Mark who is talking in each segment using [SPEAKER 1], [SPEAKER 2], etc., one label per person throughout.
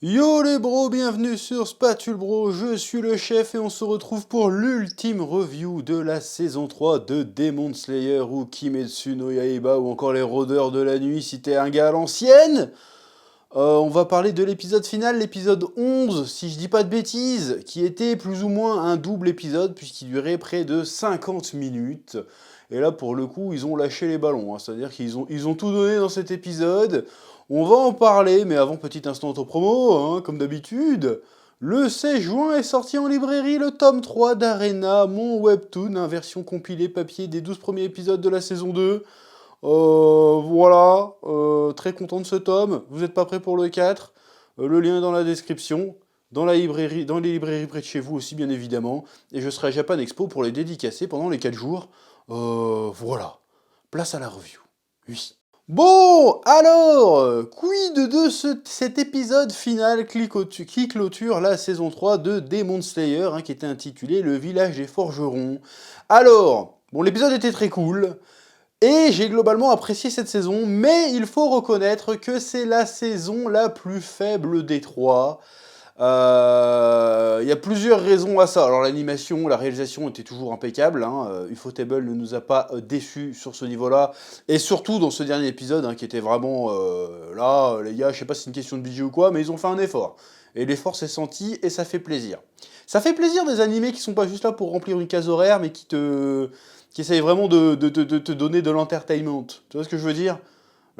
[SPEAKER 1] Yo les bros, bienvenue sur Spatule Bro, je suis le chef et on se retrouve pour l'ultime review de la saison 3 de Demon Slayer ou Kimetsu no Yaiba ou encore les rôdeurs de la nuit si t'es un gars à l'ancienne. On va parler de l'épisode final, l'épisode 11, si je dis pas de bêtises, qui était plus ou moins un double épisode puisqu'il durait près de 50 minutes. Et là, pour le coup, ils ont lâché les ballons, hein. C'est-à-dire qu'ils ont tout donné dans cet épisode. On va en parler, mais avant, petit instant auto-promo, hein, comme d'habitude. Le 16 juin est sorti en librairie le tome 3 d'Arena, mon webtoon, hein, version compilée papier des 12 premiers épisodes de la saison 2. Voilà, très content de ce tome. Vous n'êtes pas prêt pour le 4? Le lien est dans la description. Dans la librairie, dans les librairies près de chez vous aussi, bien évidemment. Et je serai à Japan Expo pour les dédicacer pendant les 4 jours. Voilà. Place à la review. Oui. Bon, alors, quid de cet épisode final qui clôture la saison 3 de Demon Slayer, hein, qui était intitulé Le village des forgerons. Alors, bon, l'épisode était très cool. Et j'ai globalement apprécié cette saison, mais il faut reconnaître que c'est la saison la plus faible des trois. Il y a plusieurs raisons à ça. Alors l'animation, la réalisation était toujours impeccable, hein. Ufotable ne nous a pas déçus sur ce niveau-là. Et surtout dans ce dernier épisode, hein, qui était vraiment là, les gars, je sais pas si c'est une question de budget ou quoi, mais ils ont fait un effort. Et l'effort s'est senti et ça fait plaisir. Ça fait plaisir des animés qui sont pas juste là pour remplir une case horaire, mais qui essayent vraiment de te donner de l'entertainment. Tu vois ce que je veux dire?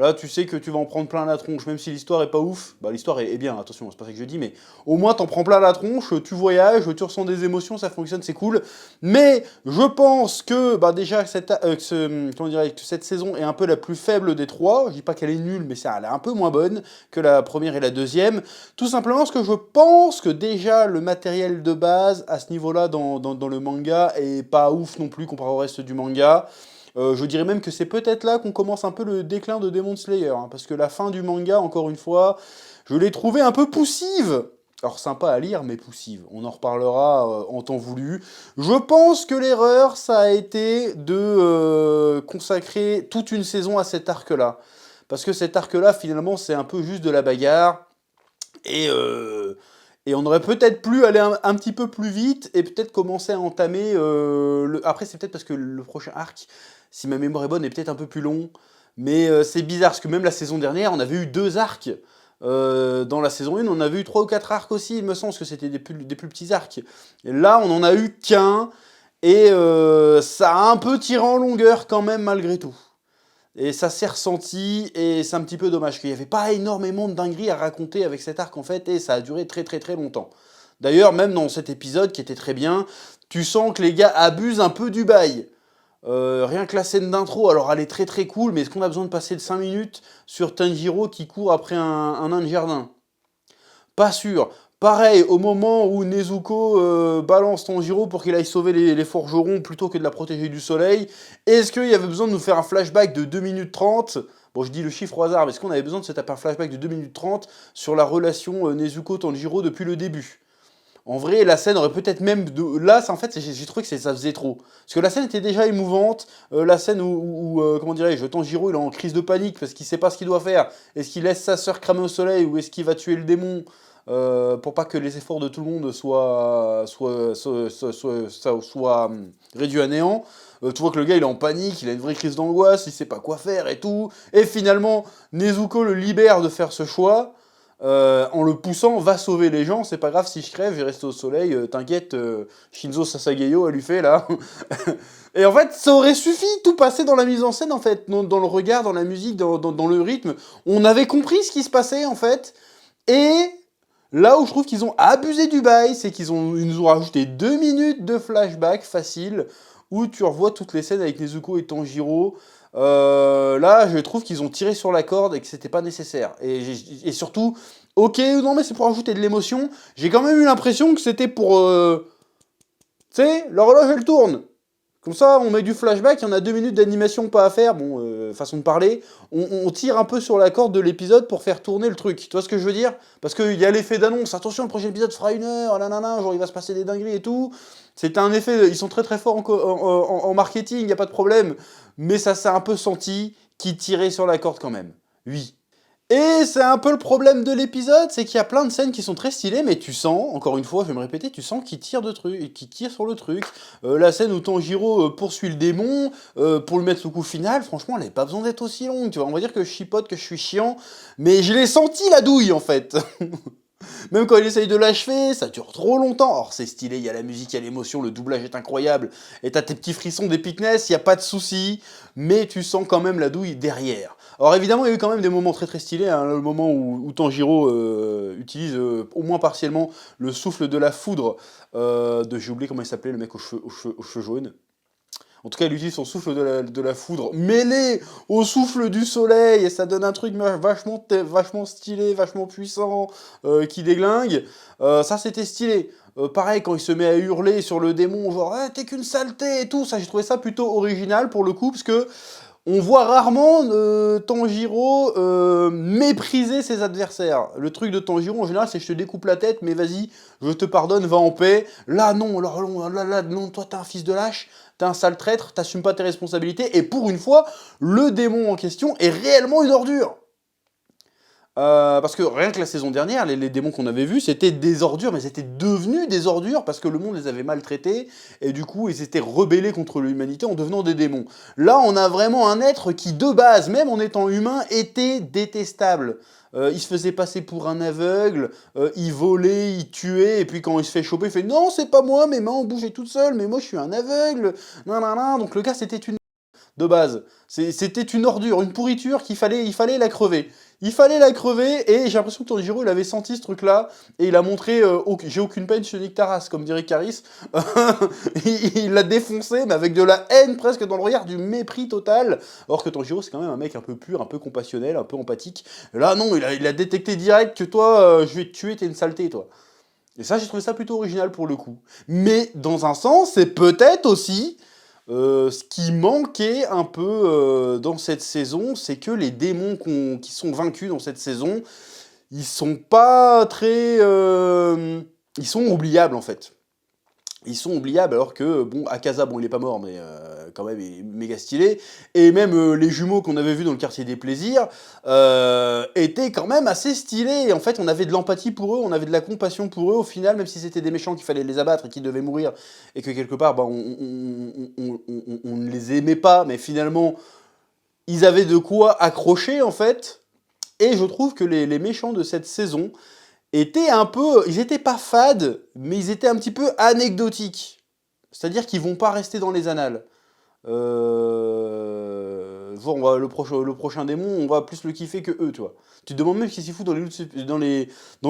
[SPEAKER 1] Là, tu sais que tu vas en prendre plein la tronche, même si l'histoire est pas ouf. Bah, l'histoire est bien, attention, c'est pas ça que je dis, mais au moins t'en prends plein la tronche, tu voyages, tu ressens des émotions, ça fonctionne, c'est cool. Mais je pense que, bah, déjà, que cette saison est un peu la plus faible des trois. Je dis pas qu'elle est nulle, mais elle est un peu moins bonne que la première et la deuxième. Tout simplement parce que je pense que déjà le matériel de base à ce niveau-là dans le manga est pas ouf non plus comparé au reste du manga. Je dirais même que c'est peut-être là qu'on commence un peu le déclin de Demon Slayer, hein, parce que la fin du manga, encore une fois, je l'ai trouvée un peu poussive. Alors sympa à lire, mais poussive. On en reparlera en temps voulu. Je pense que l'erreur, ça a été de consacrer toute une saison à cet arc-là. Parce que cet arc-là, finalement, c'est un peu juste de la bagarre. Et, euh, et on aurait peut-être pu aller un petit peu plus vite et peut-être commencer à entamer Après, c'est peut-être parce que le prochain arc, si ma mémoire est bonne, est peut-être un peu plus long. Mais c'est bizarre, parce que même la saison dernière, on avait eu 2 arcs. Dans la saison 1, on avait eu 3 ou 4 arcs aussi, il me semble, parce que c'était des plus petits arcs. Et là, on en a eu qu'un. Et ça a un peu tiré en longueur quand même, malgré tout. Et ça s'est ressenti, et c'est un petit peu dommage qu'il n'y avait pas énormément de dingueries à raconter avec cet arc en fait, et ça a duré très très très longtemps. D'ailleurs, même dans cet épisode qui était très bien, tu sens que les gars abusent un peu du bail. Rien que la scène d'intro, alors elle est très très cool, mais est-ce qu'on a besoin de passer de 5 minutes sur Tanjiro qui court après un nain de jardin? Pas sûr. Pareil, au moment où Nezuko balance Tanjiro pour qu'il aille sauver les forgerons plutôt que de la protéger du soleil, est-ce qu'il y avait besoin de nous faire un flashback de 2 minutes 30? Bon, je dis le chiffre au hasard, mais est-ce qu'on avait besoin de se taper un flashback de 2 minutes 30 sur la relation Nezuko-Tanjiro depuis le début? En vrai, la scène aurait peut-être même... Là, en fait, j'ai trouvé que ça faisait trop. Parce que la scène était déjà émouvante. La scène comment dirais-je, Tanjiro, il est en crise de panique parce qu'il sait pas ce qu'il doit faire. Est-ce qu'il laisse sa sœur cramer au soleil ou est-ce qu'il va tuer le démon pour pas que les efforts de tout le monde soient réduits à néant? Tu vois que le gars, il est en panique, il a une vraie crise d'angoisse, il sait pas quoi faire et tout. Et finalement, Nezuko le libère de faire ce choix. En le poussant, va sauver les gens, c'est pas grave si je crève, je vais rester au soleil, t'inquiète, Shinzo Sasageyo, elle lui fait là. Et en fait, ça aurait suffi, tout passer dans la mise en scène en fait, dans le regard, dans la musique, dans le rythme. On avait compris ce qui se passait en fait. Et là où je trouve qu'ils ont abusé du bail, c'est ils nous ont rajouté 2 minutes de flashback facile, où tu revois toutes les scènes avec Nezuko et Tanjiro. Là, je trouve qu'ils ont tiré sur la corde et que c'était pas nécessaire. Et surtout, ok, non, mais c'est pour ajouter de l'émotion. J'ai quand même eu l'impression que c'était pour. Tu sais, l'horloge elle tourne. Comme ça, on met du flashback, il y en a 2 minutes d'animation pas à faire, bon, façon de parler. On tire un peu sur la corde de l'épisode pour faire tourner le truc. Tu vois ce que je veux dire? Parce qu'il y a l'effet d'annonce. Attention, le prochain épisode fera 1 heure, nanana, genre il va se passer des dingueries et tout. C'est un effet, ils sont très très forts en marketing, il n'y a pas de problème. Mais ça s'est un peu senti qu'ils tiraient sur la corde quand même. Oui. Et c'est un peu le problème de l'épisode, c'est qu'il y a plein de scènes qui sont très stylées, mais tu sens, encore une fois, je vais me répéter, tu sens qu'il tire de trucs, qu'il tire sur le truc. La scène où Tanjiro poursuit le démon pour lui mettre le coup final, franchement, elle n'avait pas besoin d'être aussi longue, tu vois. On va dire que je chipote, que je suis chiant, mais je l'ai senti la douille en fait. Même quand il essaye de l'achever, ça dure trop longtemps. Or, c'est stylé, il y a la musique, il y a l'émotion, le doublage est incroyable. Et t'as tes petits frissons d'épicness, il n'y a pas de souci. Mais tu sens quand même la douille derrière. Alors évidemment, il y a eu quand même des moments très très stylés. Hein, le moment où Tanjiro utilise au moins partiellement le souffle de la foudre j'ai oublié comment il s'appelait, le mec aux cheveux jaunes. En tout cas, il utilise son souffle de la foudre mêlé au souffle du soleil, et ça donne un truc vachement stylé, vachement puissant, qui déglingue. Ça, c'était stylé. Pareil, quand il se met à hurler sur le démon, genre ah, t'es qu'une saleté et tout, ça, j'ai trouvé ça plutôt original pour le coup, parce que on voit rarement Tanjiro mépriser ses adversaires. Le truc de Tanjiro, en général, c'est je te découpe la tête, mais vas-y, je te pardonne, va en paix. Là, non, là, non, toi, t'es un fils de lâche, t'es un sale traître, t'assumes pas tes responsabilités, et pour une fois, le démon en question est réellement une ordure. Parce que rien que la saison dernière, les démons qu'on avait vus, c'était des ordures, mais c'était devenu des ordures parce que le monde les avait maltraités, et du coup, ils s'étaient rebellés contre l'humanité en devenant des démons. Là, on a vraiment un être qui, de base, même en étant humain, était détestable. Il se faisait passer pour un aveugle, il volait, il tuait, et puis quand il se fait choper, il fait « Non, c'est pas moi, mes mains ont bougé toutes seules, mais moi je suis un aveugle !» Donc le gars, c'était une de base. C'était une ordure, une pourriture il fallait la crever. Il fallait la crever, et j'ai l'impression que Tanjiro, il avait senti ce truc-là, et il a montré j'ai aucune peine, je nique ta race, comme dirait Caris. Il l'a défoncé, mais avec de la haine presque dans le regard, du mépris total. Or que Tanjiro, c'est quand même un mec un peu pur, un peu compassionnel, un peu empathique. Là, non, il a détecté direct que toi, je vais te tuer, t'es une saleté, toi. Et ça, j'ai trouvé ça plutôt original pour le coup. Mais dans un sens, c'est peut-être aussi ce qui manquait un peu dans cette saison, c'est que les démons qui sont vaincus dans cette saison, ils sont pas très... ils sont oubliables en fait. Ils sont oubliables alors que, bon, Akaza, bon, il est pas mort, mais quand même, il est méga stylé. Et même les jumeaux qu'on avait vus dans le quartier des plaisirs étaient quand même assez stylés. Et en fait, on avait de l'empathie pour eux, on avait de la compassion pour eux, au final, même si c'était des méchants qu'il fallait les abattre et qui devaient mourir, et que quelque part, bah, on ne les aimait pas, mais finalement, ils avaient de quoi accrocher, en fait. Et je trouve que les méchants de cette saison étaient un peu... Ils étaient pas fades, mais ils étaient un petit peu anecdotiques. C'est-à-dire qu'ils vont pas rester dans les annales. Le prochain démon, on va plus le kiffer que eux, tu vois. Tu te demandes même ce qu'il s'y fout dans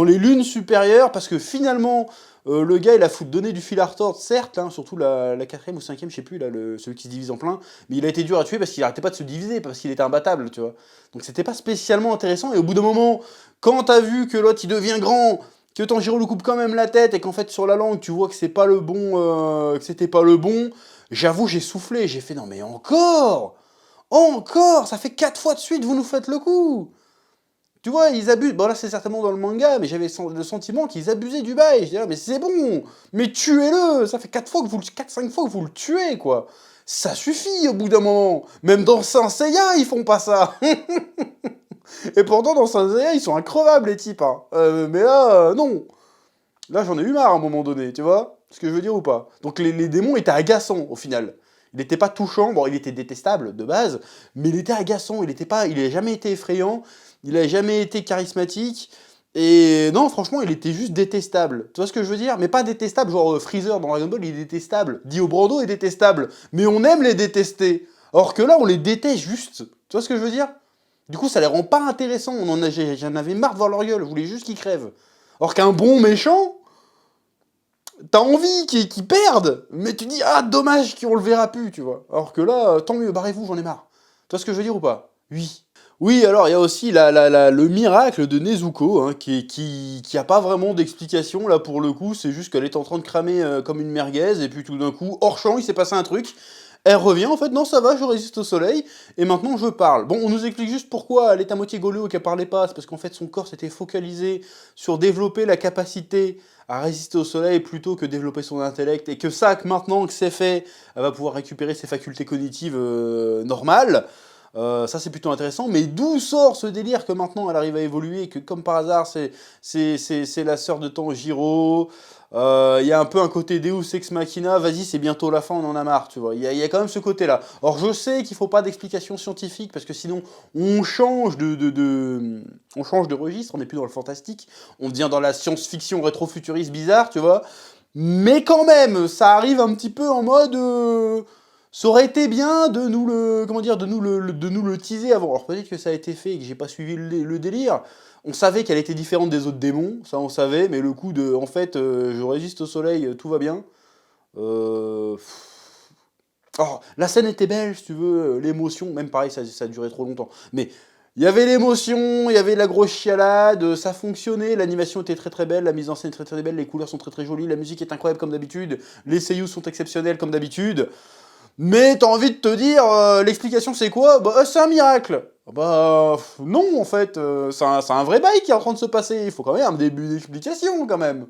[SPEAKER 1] les lunes supérieures, parce que finalement, le gars, il a foutu donner du fil à retordre, certes, hein, surtout la quatrième ou cinquième, je sais plus, là, celui qui se divise en plein, mais il a été dur à tuer parce qu'il arrêtait pas de se diviser, parce qu'il était imbattable, tu vois. Donc c'était pas spécialement intéressant, et au bout d'un moment, quand t'as vu que l'autre, il devient grand, que Tanjiro lui coupe quand même la tête, et qu'en fait, sur la langue, tu vois que c'est pas le bon, que c'était pas le bon, j'avoue, j'ai soufflé, j'ai fait, non mais encore! Encore! Ça fait 4 fois de suite, vous nous faites le coup! Tu vois, ils abusent. Bon, là, c'est certainement dans le manga, mais j'avais le sentiment qu'ils abusaient du bail. Je disais, ah, mais c'est bon! Mais tuez-le! Ça fait 4-5 fois que vous le tuez, quoi! Ça suffit au bout d'un moment! Même dans Saint Seiya, ils font pas ça! Et pourtant, dans Saint Seiya, ils sont increvables, les types, hein. Mais là, non! Là, j'en ai eu marre à un moment donné, tu vois ce que je veux dire ou pas? Donc les démons étaient agaçants, au final. Il n'était pas touchant, bon, il était détestable, de base, mais il était agaçant, il n'a jamais été effrayant, il n'a jamais été charismatique, et non, franchement, il était juste détestable. Tu vois ce que je veux dire? Mais pas détestable, genre Freezer dans Dragon Ball, il est détestable. Dio Brando est détestable, mais on aime les détester. Or que là, on les déteste juste. Tu vois ce que je veux dire? Du coup, ça les rend pas intéressants, j'en avais marre de voir leur gueule, je voulais juste qu'ils crèvent. Or qu'un bon méchant, t'as envie qu'ils perdent, mais tu dis, ah, dommage qu'on le verra plus, tu vois. Alors que là, tant mieux, barrez-vous, j'en ai marre. Tu vois ce que je veux dire ou pas? Oui. Oui, alors il y a aussi le miracle de Nezuko, hein, qui a pas vraiment d'explication, là, pour le coup, c'est juste qu'elle est en train de cramer comme une merguez, et puis tout d'un coup, hors champ, il s'est passé un truc, elle revient, en fait, non, ça va, je résiste au soleil, et maintenant je parle. Bon, on nous explique juste pourquoi elle est à moitié gaulo et qu'elle parlait pas, c'est parce qu'en fait son corps s'était focalisé sur développer la capacité à résister au soleil plutôt que développer son intellect, et que ça, que maintenant que c'est fait, elle va pouvoir récupérer ses facultés cognitives normales. Ça, c'est plutôt intéressant. Mais d'où sort ce délire que maintenant elle arrive à évoluer et que, comme par hasard, c'est la sœur de Tanjiro. Il y a un peu un côté Deus Ex Machina. Vas-y, c'est bientôt la fin, on en a marre, tu vois. Il y a quand même ce côté-là. Or, je sais qu'il faut pas d'explication scientifique parce que sinon, on change on change de registre. On n'est plus dans le fantastique. On devient dans la science-fiction rétro-futuriste bizarre, tu vois. Mais quand même, ça arrive un petit peu en mode. Ça aurait été bien de nous le, comment dire, de nous le teaser avant. Alors peut-être que ça a été fait et que j'ai pas suivi le délire. On savait qu'elle était différente des autres démons, ça on savait, mais le coup de, en fait, je résiste au soleil, tout va bien. Euh... Oh, la scène était belle, si tu veux, l'émotion, même pareil, ça a duré trop longtemps. Mais il y avait l'émotion, il y avait la grosse chialade, ça fonctionnait, l'animation était très très belle, la mise en scène est très très belle, les couleurs sont très très jolies, la musique est incroyable comme d'habitude, les seiyuu sont exceptionnels comme d'habitude. Mais t'as envie de te dire, l'explication c'est quoi? Bah, c'est un miracle. Bah, non, en fait, c'est un vrai bail qui est en train de se passer. Il faut quand même un début d'explication, quand même.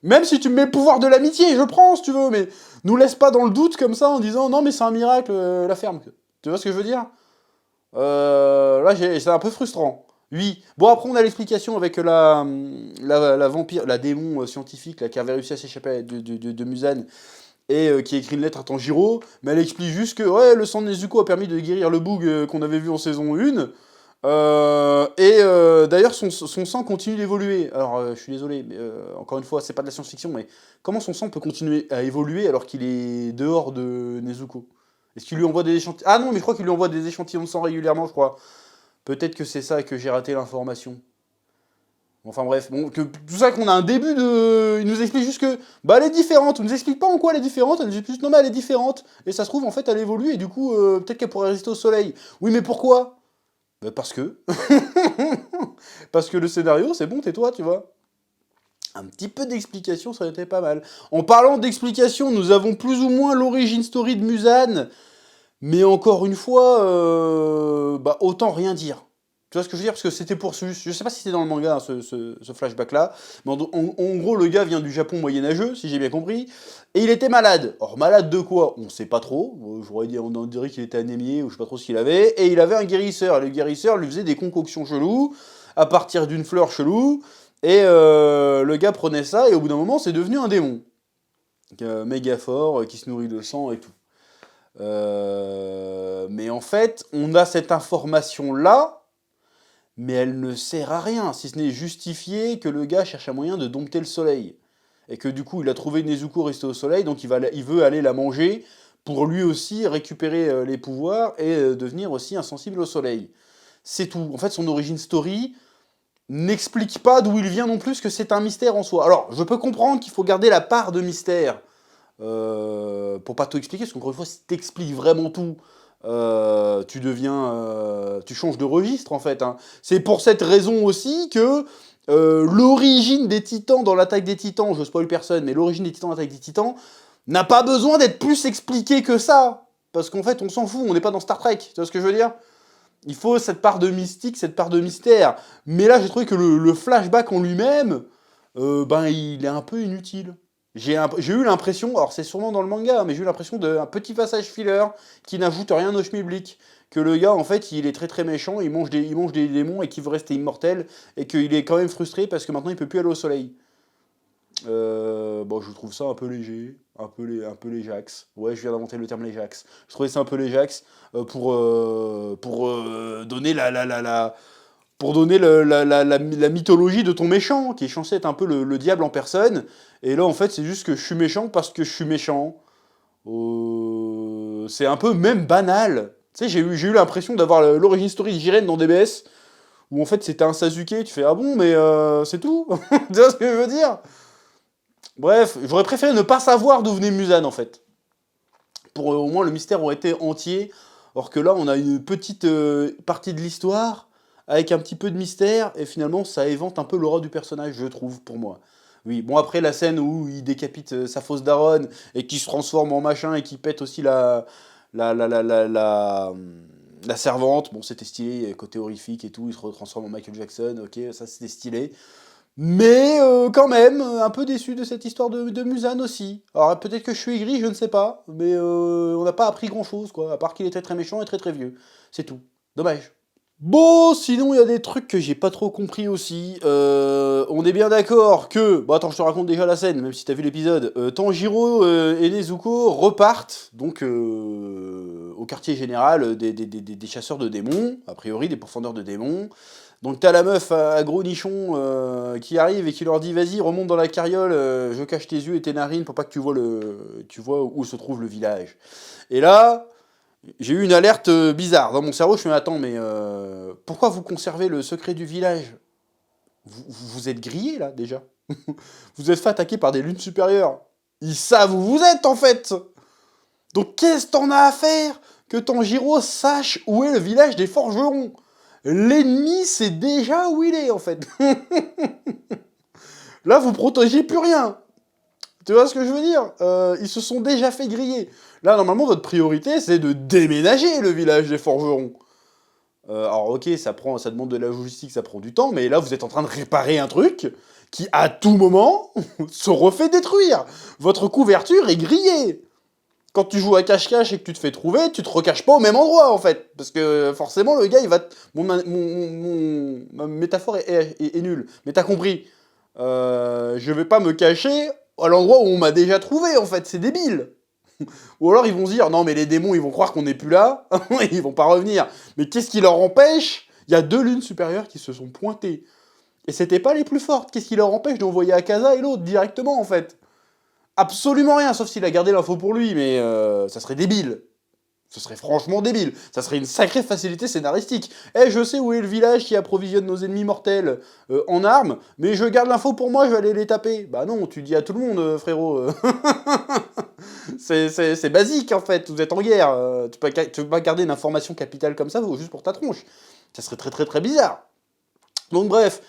[SPEAKER 1] Même si tu me mets le pouvoir de l'amitié, je prends, si tu veux, mais nous laisse pas dans le doute comme ça en disant, non, mais c'est un miracle, la ferme. Tu vois ce que je veux dire? Là, c'est un peu frustrant. Oui. Bon, après, on a l'explication avec la vampire, la démon scientifique là, qui avait réussi à s'échapper de Musan et qui écrit une lettre à Tanjiro, mais elle explique juste que ouais, le sang de Nezuko a permis de guérir le bug qu'on avait vu en saison 1. D'ailleurs, son sang continue d'évoluer. Alors, je suis désolé, mais encore une fois, c'est pas de la science-fiction, mais comment son sang peut continuer à évoluer alors qu'il est dehors de Nezuko? Est-ce qu'il lui envoie des échantillons? Ah non, mais je crois qu'il lui envoie des échantillons de sang régulièrement, je crois. Peut-être que c'est ça et que j'ai raté l'information. Enfin bref, bon, que, tout ça qu'on a un début de... Il nous explique juste que, bah elle est différente, il nous explique pas en quoi elle est différente, elle nous explique juste, non mais elle est différente, et ça se trouve, en fait, elle évolue, et du coup, peut-être qu'elle pourrait résister au soleil. Oui, mais pourquoi? Bah parce que... Parce que le scénario, c'est bon, tais-toi, tu vois. Un petit peu d'explication, ça aurait été pas mal. En parlant d'explication, nous avons plus ou moins l'origine story de Musan, mais encore une fois, bah autant rien dire. Tu vois ce que je veux dire? Parce que c'était poursuivi. Je sais pas si c'était dans le manga, hein, ce flashback-là. Mais en gros, le gars vient du Japon moyenâgeux, si j'ai bien compris. Et il était malade. Or, malade de quoi? On sait pas trop. J'aurais dit, on dirait qu'il était anémié, ou je sais pas trop ce qu'il avait. Et il avait un guérisseur. Et le guérisseur lui faisait des concoctions cheloues, à partir d'une fleur chelou. Et le gars prenait ça, et au bout d'un moment, c'est devenu un démon. Méga fort, qui se nourrit de sang et tout. Mais en fait, on a cette information-là, mais elle ne sert à rien, si ce n'est justifier que le gars cherche un moyen de dompter le soleil. Et que du coup, il a trouvé Nezuko restée au soleil, donc il veut aller la manger pour lui aussi récupérer les pouvoirs et devenir aussi insensible au soleil. C'est tout. En fait, son origin story n'explique pas d'où il vient non plus, que c'est un mystère en soi. Alors, je peux comprendre qu'il faut garder la part de mystère pour pas tout expliquer, parce qu'encore une fois, si t'expliques vraiment tout, tu changes de registre en fait. Hein. C'est pour cette raison aussi que l'origine des Titans dans l'attaque des Titans, je spoil personne, mais l'origine des Titans dans l'attaque des Titans n'a pas besoin d'être plus expliquée que ça, parce qu'en fait, on s'en fout, on n'est pas dans Star Trek. Tu vois ce que je veux dire? Il faut cette part de mystique, cette part de mystère. Mais là, j'ai trouvé que le flashback en lui-même, ben, il est un peu inutile. J'ai eu l'impression, alors c'est sûrement dans le manga, mais j'ai eu l'impression d'un petit passage filler qui n'ajoute rien au schmilblick. Que le gars, en fait, il est très très méchant, il mange des démons et qu'il veut rester immortel, et qu'il est quand même frustré parce que maintenant il peut plus aller au soleil. Bon, je trouve ça un peu léger, un peu léjax. Ouais, je viens d'inventer le terme léjax. Je trouvais ça un peu léjax pour donner pour donner la mythologie de ton méchant, qui est censé être un peu le diable en personne. Et là, en fait, c'est juste que je suis méchant parce que je suis méchant. C'est un peu même banal. Tu sais, j'ai eu l'impression d'avoir l'origin story de Jiren dans DBS, où en fait c'était un Sasuke, tu fais ah bon, mais c'est tout. Tu vois ce que je veux dire? Bref, j'aurais préféré ne pas savoir d'où venait Musan en fait. Pour au moins le mystère aurait été entier. Or que là, on a une petite partie de l'histoire avec un petit peu de mystère et finalement ça évente un peu l'aura du personnage, je trouve, pour moi. Oui, bon après la scène où il décapite sa fausse daronne et qui se transforme en machin et qui pète aussi la, la, la, la, la, la servante, bon c'était stylé, côté horrifique et tout, il se retransforme en Michael Jackson, ok, ça c'était stylé. Mais quand même, un peu déçu de cette histoire de Muzan aussi. Alors peut-être que je suis aigri, je ne sais pas, mais on n'a pas appris grand-chose, quoi, à part qu'il était très méchant et très très vieux. C'est tout. Dommage. Bon, sinon il y a des trucs que j'ai pas trop compris aussi. On est bien d'accord que... Bon attends, je te raconte déjà la scène, même si t'as vu l'épisode. Tanjiro et Nezuko repartent, donc au quartier général des chasseurs de démons, a priori des pourfendeurs de démons. Donc t'as la meuf à gros nichon qui arrive et qui leur dit vas-y remonte dans la carriole, je cache tes yeux et tes narines pour pas que tu vois où se trouve le village. Et là, j'ai eu une alerte bizarre. Dans mon cerveau, je me dis attends mais pourquoi vous conservez le secret du village? Vous êtes grillés là déjà. Vous êtes fait attaquer par des lunes supérieures. Ils savent où vous êtes en fait. Donc qu'est-ce que t'en as à faire que Tanjiro sache où est le village des forgerons? L'ennemi sait déjà où il est, en fait. Là, vous protégez plus rien. Tu vois ce que je veux dire? Ils se sont déjà fait griller. Là, normalement, votre priorité, c'est de déménager le village des forgerons. Alors, ok, ça demande de la logistique, ça prend du temps, mais là, vous êtes en train de réparer un truc qui, à tout moment, se refait détruire. Votre couverture est grillée. Quand tu joues à cache-cache et que tu te fais trouver, tu te recaches pas au même endroit en fait. Parce que forcément, le gars, il va. Ma métaphore est nulle. Mais t'as compris. Je vais pas me cacher à l'endroit où on m'a déjà trouvé en fait. C'est débile. Ou alors ils vont se dire non, mais les démons, ils vont croire qu'on n'est plus là. Ils vont pas revenir. Mais qu'est-ce qui leur empêche? Il y a 2 lunes supérieures qui se sont pointées. Et c'était pas les plus fortes. Qu'est-ce qui leur empêche d'envoyer Akaza et l'autre directement en fait? Absolument rien, sauf s'il a gardé l'info pour lui, mais ça serait débile. Ce serait franchement débile. Ça serait une sacrée facilité scénaristique. Eh, je sais où est le village qui approvisionne nos ennemis mortels en armes, mais je garde l'info pour moi, je vais aller les taper. Bah non, tu dis à tout le monde, frérot. C'est basique, en fait. Vous êtes en guerre. Tu peux pas garder une information capitale comme ça, juste pour ta tronche. Ça serait très très très bizarre. Donc bref,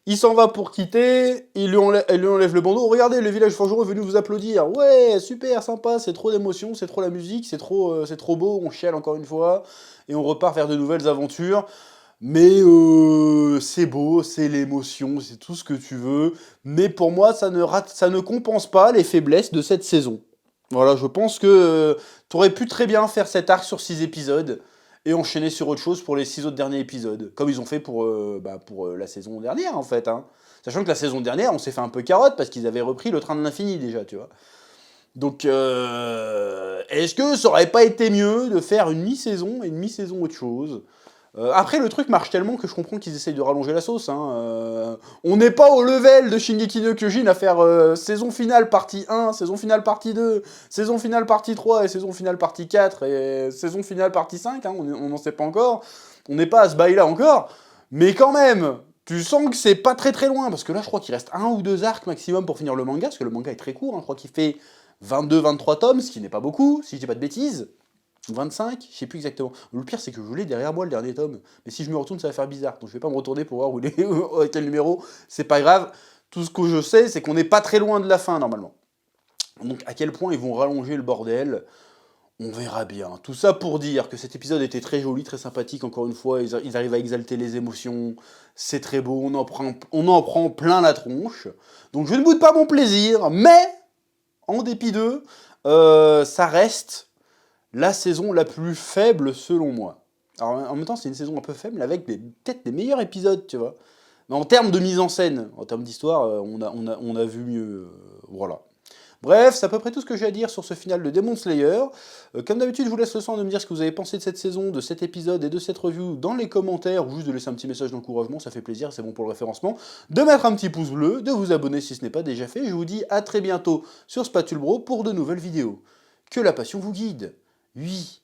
[SPEAKER 1] il s'en va pour quitter, elle lui enlève le bandeau. Regardez, le village forgeron est venu vous applaudir. Ouais, super, sympa, c'est trop d'émotion, c'est trop la musique, c'est trop beau, on chiale encore une fois. Et on repart vers de nouvelles aventures. Mais c'est beau, c'est l'émotion, c'est tout ce que tu veux. Mais pour moi, ça ne compense pas les faiblesses de cette saison. Voilà, je pense que t'aurais pu très bien faire cet arc sur 6 épisodes et enchaîner sur autre chose pour les 6 autres derniers épisodes, comme ils ont fait pour la saison dernière en fait. Hein. Sachant que la saison dernière, on s'est fait un peu carotte parce qu'ils avaient repris le train de l'infini déjà, tu vois. Donc, est-ce que ça aurait pas été mieux de faire une mi-saison et une mi-saison autre chose? Après, le truc marche tellement que je comprends qu'ils essayent de rallonger la sauce. Hein. On n'est pas au level de Shingeki no Kyojin à faire saison finale partie 1, saison finale partie 2, saison finale partie 3 et saison finale partie 4 et saison finale partie 5. Hein. On n'en sait pas encore. On n'est pas à ce bail-là encore. Mais quand même, tu sens que c'est pas très très loin. Parce que là, je crois qu'il reste 1 ou 2 arcs maximum pour finir le manga. Parce que le manga est très court. Hein. Je crois qu'il fait 22-23 tomes, ce qui n'est pas beaucoup, si je dis pas de bêtises. 25, je sais plus exactement. Le pire, c'est que je l'ai derrière moi, le dernier tome. Mais si je me retourne, ça va faire bizarre. Donc je vais pas me retourner pour voir où il est, à quel numéro. C'est pas grave. Tout ce que je sais, c'est qu'on n'est pas très loin de la fin, normalement. Donc à quel point ils vont rallonger le bordel, on verra bien. Tout ça pour dire que cet épisode était très joli, très sympathique, encore une fois. Ils arrivent à exalter les émotions. C'est très beau, on en prend plein la tronche. Donc je ne boude pas mon plaisir, mais, en dépit d'eux, ça reste la saison la plus faible selon moi. Alors en même temps, c'est une saison un peu faible avec peut-être des meilleurs épisodes, tu vois. Mais en termes de mise en scène, en termes d'histoire, on a vu mieux. Voilà. Bref, c'est à peu près tout ce que j'ai à dire sur ce final de Demon Slayer. Comme d'habitude, je vous laisse le soin de me dire ce que vous avez pensé de cette saison, de cet épisode et de cette review dans les commentaires, ou juste de laisser un petit message d'encouragement, ça fait plaisir, c'est bon pour le référencement. De mettre un petit pouce bleu, de vous abonner si ce n'est pas déjà fait. Je vous dis à très bientôt sur Spatule Bro pour de nouvelles vidéos. Que la passion vous guide. Oui,